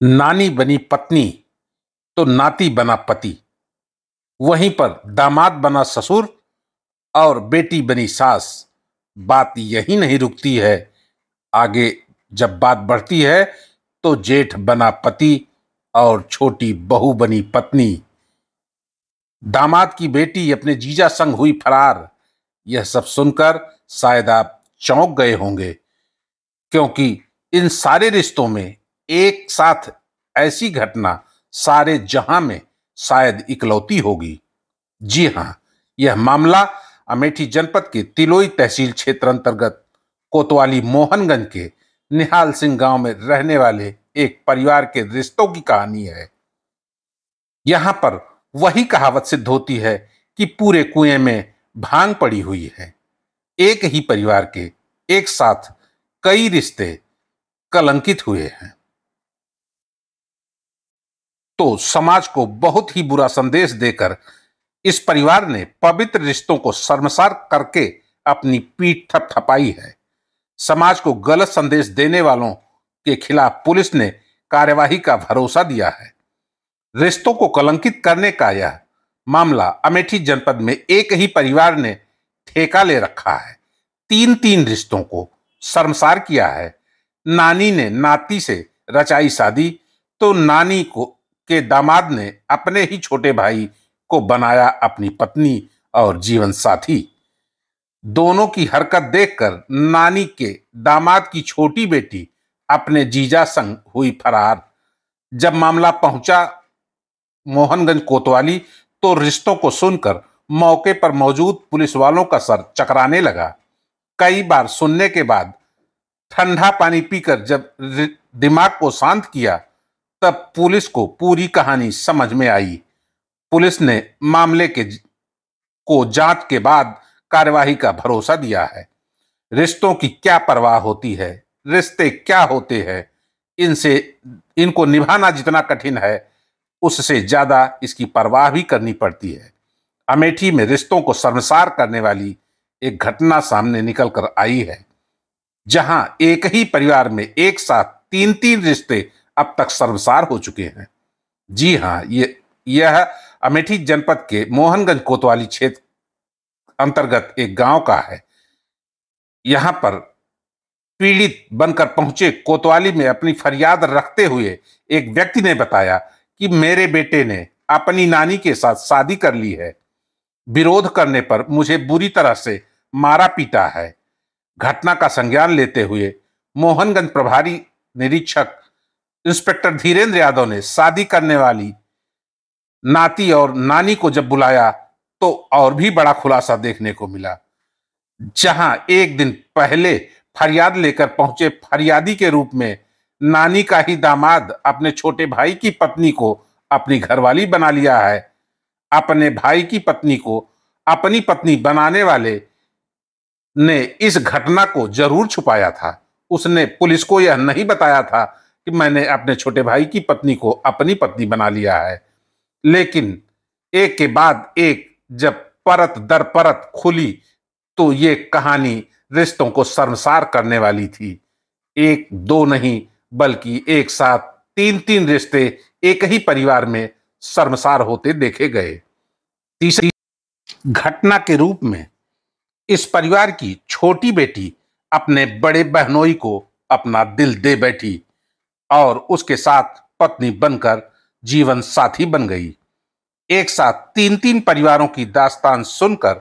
नानी बनी पत्नी तो नाती बना पति, वहीं पर दामाद बना ससुर और बेटी बनी सास। बात यही नहीं रुकती है, आगे जब बात बढ़ती है तो जेठ बना पति और छोटी बहू बनी पत्नी। दामाद की बेटी अपने जीजा संग हुई फरार। यह सब सुनकर शायद आप चौंक गए होंगे, क्योंकि इन सारे रिश्तों में एक साथ ऐसी घटना सारे जहां में शायद इकलौती होगी। जी हां, यह मामला अमेठी जनपद के तिलोई तहसील क्षेत्र अंतर्गत कोतवाली मोहनगंज के निहाल सिंह गांव में रहने वाले एक परिवार के रिश्तों की कहानी है। यहां पर वही कहावत सिद्ध होती है कि पूरे कुएं में भांग पड़ी हुई है। एक ही परिवार के एक साथ कई रिश्ते कलंकित हुए हैं, तो समाज को बहुत ही बुरा संदेश देकर इस परिवार ने पवित्र रिश्तों को शर्मसार करके अपनी पीठ थपथपाई है। समाज को गलत संदेश देने वालों के खिलाफ पुलिस ने कार्यवाही का भरोसा दिया है। रिश्तों को कलंकित करने का यह मामला अमेठी जनपद में एक ही परिवार ने ठेका ले रखा है। तीन तीन रिश्तों को शर्मसार किया है। नानी ने नाती से रचाई शादी, तो नानी को के दामाद ने अपने ही छोटे भाई को बनाया अपनी पत्नी और जीवन साथी। दोनों की हरकत देखकर नानी के दामाद की छोटी बेटी अपने जीजा संग हुई फरार। जब मामला पहुंचा मोहनगंज कोतवाली, तो रिश्तों को सुनकर मौके पर मौजूद पुलिस वालों का सर चकराने लगा। कई बार सुनने के बाद ठंडा पानी पीकर जब दिमाग को शांत किया, तब पुलिस को पूरी कहानी समझ में आई। पुलिस ने मामले को जांच के बाद कार्यवाही का भरोसा दिया है। रिश्तों की क्या परवाह होती है, रिश्ते क्या होते हैं, इनसे इनको निभाना जितना कठिन है, उससे ज्यादा इसकी परवाह भी करनी पड़ती है। अमेठी में रिश्तों को शर्मसार करने वाली एक घटना सामने निकल कर आई है, जहां एक ही परिवार में एक साथ तीन तीन रिश्ते अब तक शर्मसार हो चुके हैं। जी हां, यह अमेठी जनपद के मोहनगंज कोतवाली क्षेत्र अंतर्गत एक गांव का है। यहां पर पीड़ित बनकर पहुंचे कोतवाली में अपनी फरियाद रखते हुए एक व्यक्ति ने बताया कि मेरे बेटे ने अपनी नानी के साथ शादी कर ली है। विरोध करने पर मुझे बुरी तरह से मारा पीटा है। घटना का संज्ञान लेते हुए मोहनगंज प्रभारी निरीक्षक इंस्पेक्टर धीरेन्द्र यादव ने शादी करने वाली नाती और नानी को जब बुलाया, तो और भी बड़ा खुलासा देखने को मिला। जहां एक दिन पहले फरियाद लेकर पहुंचे फरियादी के रूप में नानी का ही दामाद अपने छोटे भाई की पत्नी को अपनी घरवाली बना लिया है। अपने भाई की पत्नी को अपनी पत्नी बनाने वाले ने इस घटना को जरूर छुपाया था। उसने पुलिस को यह नहीं बताया था कि मैंने अपने छोटे भाई की पत्नी को अपनी पत्नी बना लिया है। लेकिन एक के बाद एक जब परत दर परत खुली, तो ये कहानी रिश्तों को शर्मसार करने वाली थी। एक दो नहीं, बल्कि एक साथ तीन तीन रिश्ते एक ही परिवार में शर्मसार होते देखे गए। तीसरी घटना के रूप में इस परिवार की छोटी बेटी अपने बड़े बहनोई को अपना दिल दे बैठी और उसके साथ पत्नी बनकर जीवन साथी बन गई। एक साथ तीन तीन परिवारों की दास्तान सुनकर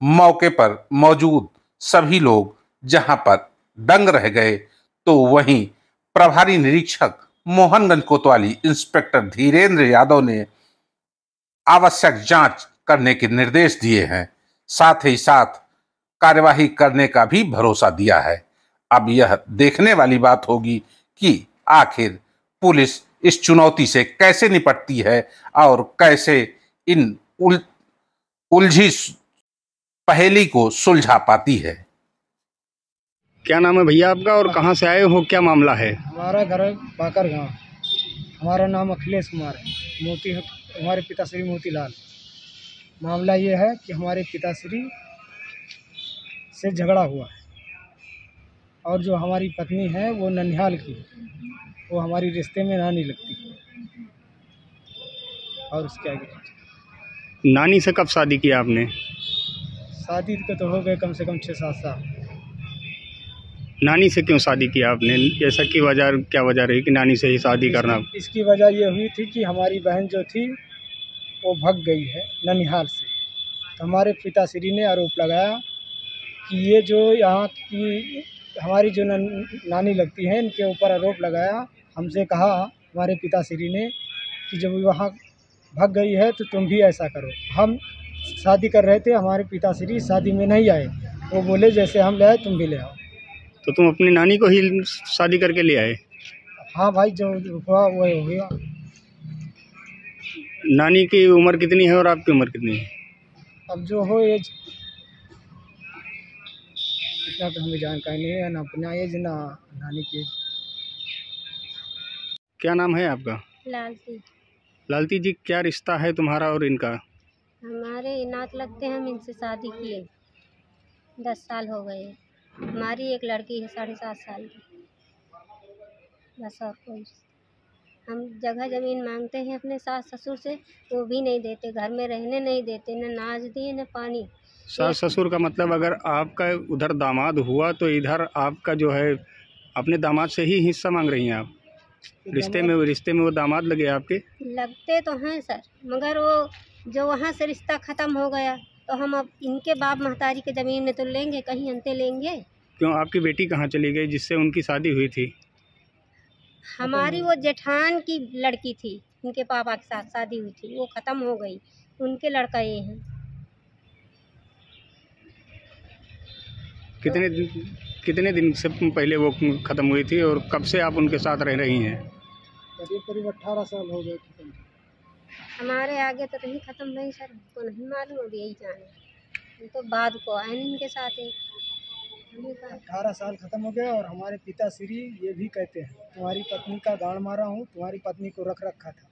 मौके पर मौजूद सभी लोग जहां पर दंग रह गए, तो वहीं प्रभारी निरीक्षक मोहनगंज कोतवाली इंस्पेक्टर धीरेन्द्र यादव ने आवश्यक जांच करने के निर्देश दिए हैं। साथ ही साथ कार्यवाही करने का भी भरोसा दिया है। अब यह देखने वाली बात होगी कि आखिर पुलिस इस चुनौती से कैसे निपटती है और कैसे इन उलझी पहेली को सुलझा पाती है। क्या नाम है भैया आपका और कहाँ से आए हो, क्या मामला है? हमारा घर है बाकर गाँव। हमारा नाम अखिलेश कुमार है। हमारे पिताश्री मोतीलाल। मामला ये है कि हमारे पिताश्री से झगड़ा हुआ है और जो हमारी पत्नी है वो ननिहाल की, वो हमारी रिश्ते में नानी लगती। और उसके आगे नानी से कब शादी किया आपने? शादी के तो हो गए कम से कम 6-7 साल। नानी से क्यों शादी किया आपने? ऐसा की वजह, क्या वजह रही कि नानी से ही शादी करना? इसकी वजह ये हुई थी कि हमारी बहन जो थी वो भाग गई है ननिहाल से। तो हमारे पिताश्री ने आरोप लगाया कि ये जो यहाँ की हमारी जो नानी लगती है इनके ऊपर आरोप लगाया। हमसे कहा हमारे पिताश्री ने कि जब वहाँ भाग गई है तो तुम भी ऐसा करो। हम शादी कर रहे थे, हमारे पिताश्री शादी में नहीं आए। वो बोले जैसे हम ले आए तुम भी ले आओ। तो तुम अपनी नानी को ही शादी करके ले आए? हाँ भाई, जो हुआ वो हुआ। नानी की उम्र कितनी है और आपकी उम्र कितनी है? अब जो हो एज इतना तो हमें जानकारी नहीं है, ना अपना एज ना नानी की। क्या नाम है आपका? लालती। लालती जी, क्या रिश्ता है तुम्हारा और इनका? हमारे नात लगते हैं, हम इनसे शादी किए 10 साल हो गए। हमारी एक लड़की है 7.5 साल की, बस। और कोई हम जगह ज़मीन मांगते हैं अपने सास ससुर से, वो भी नहीं देते, घर में रहने नहीं देते, न नाज दिए न पानी। सास ससुर का मतलब अगर आपका उधर दामाद हुआ तो इधर आपका जो है अपने दामाद से ही हिस्सा मांग रही हैं आप? रिश्ते में वो दामाद लगे आपके? लगते तो हैं सर, मगर वो जो वहाँ से रिश्ता ख़त्म हो गया तो हम अब इनके बाप महतारी के ज़मीन में तो लेंगे, कहीं अंते लेंगे। क्यों, आपकी बेटी कहाँ चली गई जिससे उनकी शादी हुई थी? हमारी वो जेठान की लड़की थी, उनके पापा के साथ शादी हुई थी, वो ख़त्म हो गई। उनके लड़का ये हैं। कितने दिन से पहले वो ख़त्म हुई थी और कब से आप उनके साथ रह रही हैं? करीब 18 साल हो गए थे। हमारे आगे तो नहीं ख़त्म नहीं सर, हमको नहीं मालूम, अब यही जाने। हम तो बाद को आए इनके साथ ही। 18 साल ख़त्म हो गया। और हमारे पिताश्री ये भी कहते हैं तुम्हारी पत्नी का गाड़ मारा हूँ, तुम्हारी पत्नी को रख रखा था।